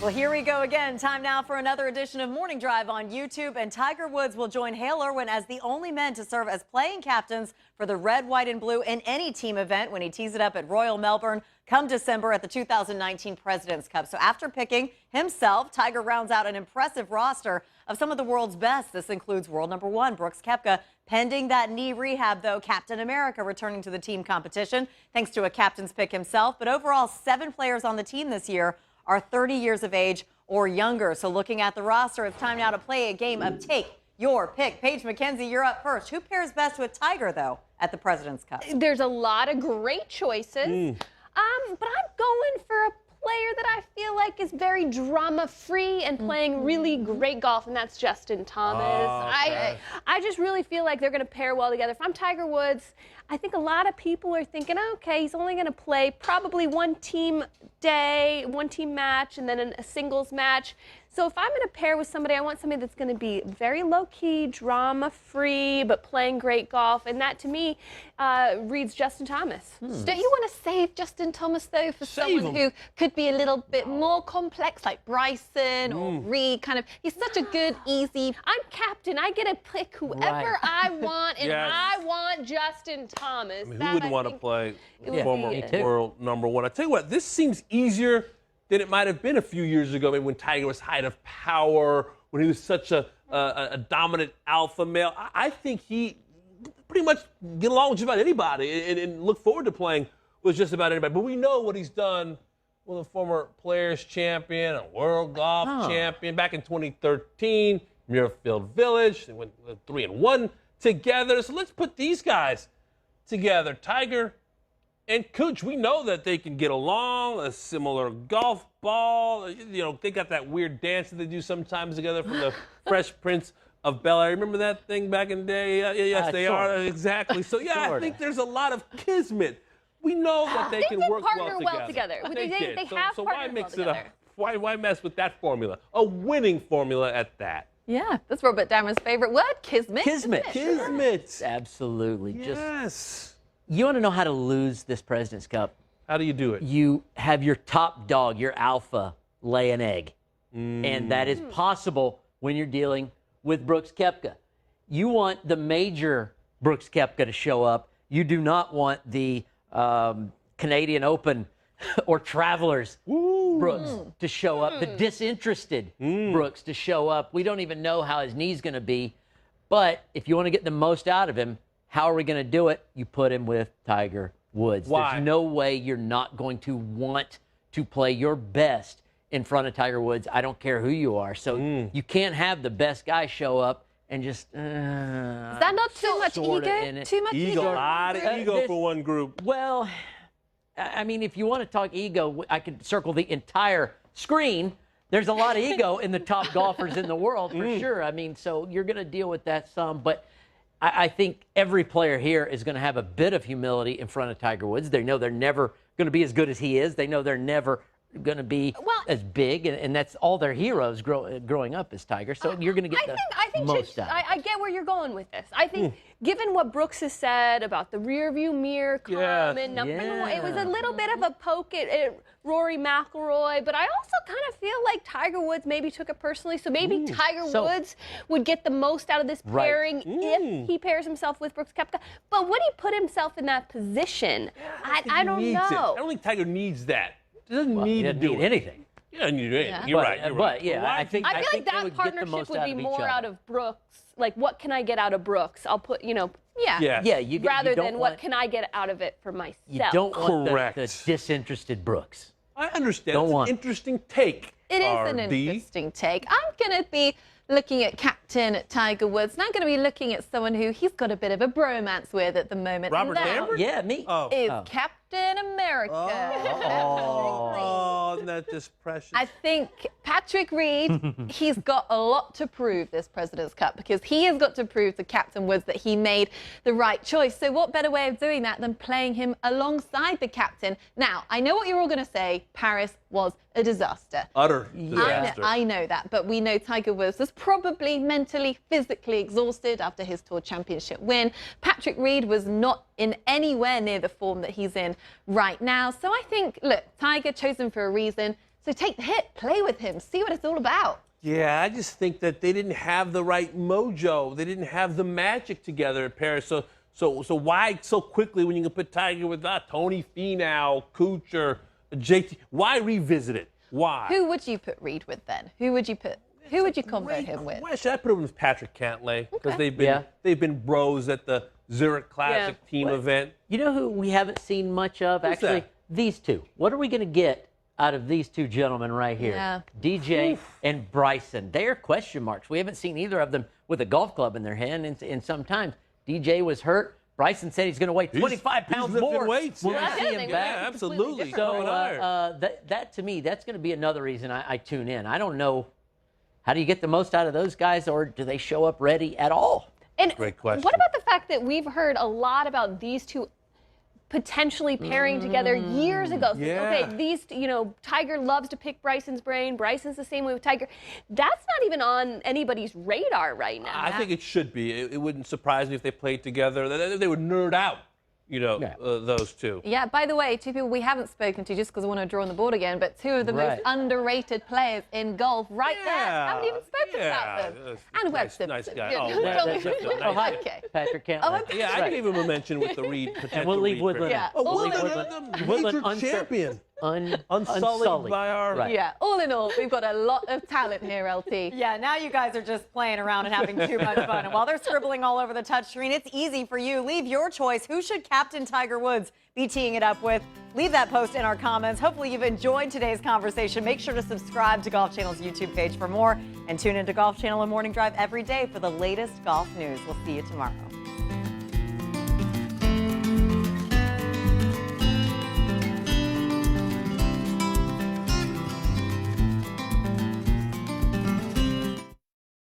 Well, here we go again. Time now for another edition of Morning Drive on YouTube. And Tiger Woods will join Hale Irwin as the only men to serve as playing captains for the red, white, and blue in any team event when he tees it up at Royal Melbourne come December at the 2019 President's Cup. So after picking himself, Tiger rounds out an impressive roster of some of the world's best. This includes world number 1, Brooks Koepka, pending that knee rehab, though. Captain America returning to the team competition thanks to a captain's pick himself. But overall, 7 players on the team this year are 30 years of age or younger. So looking at the roster, it's time now to play a game of Take Your Pick. Paige McKenzie, you're up first. Who pairs best with Tiger, though, at the President's Cup? There's a lot of great choices, but I'm going for a player that I feel like is very drama-free and playing really great golf, and that's Justin Thomas. Okay. I just really feel like they're going to pair well together. If I'm Tiger Woods, I think a lot of people are thinking, okay, he's only going to play probably one team match, and then a singles match. So if I'm going to pair with somebody, I want somebody that's going to be very low-key, drama-free, but playing great golf. And that, to me, reads Justin Thomas. Don't you want to save Justin Thomas, though, for someone who could be a little bit more complex, like Bryson or Reed? He's such a good, easy... I'm captain. I get to pick whoever I want, and I want Justin Thomas. I mean, who wouldn't want to play former world number 1? I tell you what, this seems easier than it might have been a few years ago, maybe when Tiger was height of power, when he was such a dominant alpha male. I think he pretty much get along with just about anybody and look forward to playing with just about anybody. But we know what he's done with a former Players Champion, a World Golf Champion. Back in 2013, Muirfield Village, they went 3-1 together. So let's put these guys together. Tiger and Cooch, we know that they can get along, a similar golf ball. You know, they got that weird dance that they do sometimes together from the Fresh Prince of Bel-Air. Remember that thing back in the day? Yes, they are. Exactly. So, yeah, I think there's a lot of kismet. We know that they can work well together. They have so why mix it up? Why mess with that formula? A winning formula at that. Yeah, that's Robert Dameron's favorite word, kismet. Kismet. Absolutely. Yes. You want to know how to lose this President's Cup? How do you do it? You have your top dog, your alpha, lay an egg. And that is possible when you're dealing with Brooks Koepka. You want the major Brooks Koepka to show up. You do not want the Canadian Open or Travelers Brooks to show up, the disinterested Brooks to show up. We don't even know how his knee's going to be. But if you want to get the most out of him, how are we going to do it? You put him with Tiger Woods. Why? There's no way you're not going to want to play your best in front of Tiger Woods. I don't care who you are. So you can't have the best guy show up and just... Is that not too much ego? Too much ego? A lot of ego for one group. Well, I mean, if you want to talk ego, I could circle the entire screen. There's a lot of ego in the top golfers in the world, for sure. I mean, so you're going to deal with that some. But I think every player here is going to have a bit of humility in front of Tiger Woods. They know they're never going to be as good as he is. They know they're never going to be as big, and that's all their heroes growing up as Tiger. So you're going to get the most out of it. I get where you're going with this. I think, given what Brooks has said about the rearview mirror comment, it was a little bit of a poke at Rory McIlroy, but I also kind of feel like Tiger Woods maybe took it personally. So maybe Tiger Woods would get the most out of this pairing if he pairs himself with Brooks Koepka. But would he put himself in that position? I don't know. I don't think Tiger needs that. He doesn't need to do anything. Yeah, you're right. I feel like that partnership would be more out of Brooks. Like, what can I get out of Brooks? I'll put, rather than what can I get out of it for myself. You don't want the disinterested Brooks. I understand. It's an interesting take. It is an interesting take. I'm going to be looking at Captain Tiger Woods, and I'm going to be looking at someone who he's got a bit of a bromance with at the moment. Robert Dameron? Yeah, me. Is Captain America. Oh, isn't that just precious? I think Patrick Reed, he's got a lot to prove this President's Cup, because he has got to prove to Captain Woods that he made the right choice. So what better way of doing that than playing him alongside the captain? Now, I know what you're all going to say. Paris was a disaster. Utter disaster. I know that, but we know Tiger Woods was probably mentally, physically exhausted after his Tour Championship win. Patrick Reed was not in anywhere near the form that he's in right now. So I think, look, Tiger chosen for a reason. So take the hit, play with him, see what it's all about. Yeah, I just think that they didn't have the right mojo. They didn't have the magic together at Paris. So why so quickly when you can put Tiger with Tony Finau, Kuchar, JT? Why revisit it? Why? Who would you put Reed with then? Who would you combo him with? Why should I put him with Patrick Cantlay? Because they've been bros at the Zurich Classic team event. You know who we haven't seen much of? Who's Actually, that? These two. What are we going to get out of these two gentlemen right here? Yeah. DJ and Bryson. They are question marks. We haven't seen either of them with a golf club in their hand in some time. DJ was hurt. Bryson said he's going to weigh 25 pounds he's more weights. when we see him back. Yeah, absolutely. So that to me, that's going to be another reason I tune in. I don't know, how do you get the most out of those guys, or do they show up ready at all? And Great question. what about the fact that we've heard a lot about these two potentially pairing together years ago? Yeah. Okay, Tiger loves to pick Bryson's brain. Bryson's the same way with Tiger. That's not even on anybody's radar right now. I think it should be. It wouldn't surprise me if they played together. They would nerd out, those two. Yeah, by the way, two people we haven't spoken to just because I want to draw on the board again, but two of the most underrated players in golf there. Haven't even spoken about them. And Webster. Nice guy. Hi, Okay. Patrick Cantlay. Yeah, I gave him a mention with the Reed potential. And we'll leave Reed Woodland. pair. Yeah. Woodland, major champion. Unsullied by our... Right. Yeah, all in all, we've got a lot of talent here, LT. Yeah, now you guys are just playing around and having too much fun. And while they're scribbling all over the touchscreen, it's easy for you. Leave your choice. Who should Captain Tiger Woods be teeing it up with? Leave that post in our comments. Hopefully you've enjoyed today's conversation. Make sure to subscribe to Golf Channel's YouTube page for more, and tune into Golf Channel and Morning Drive every day for the latest golf news. We'll see you tomorrow.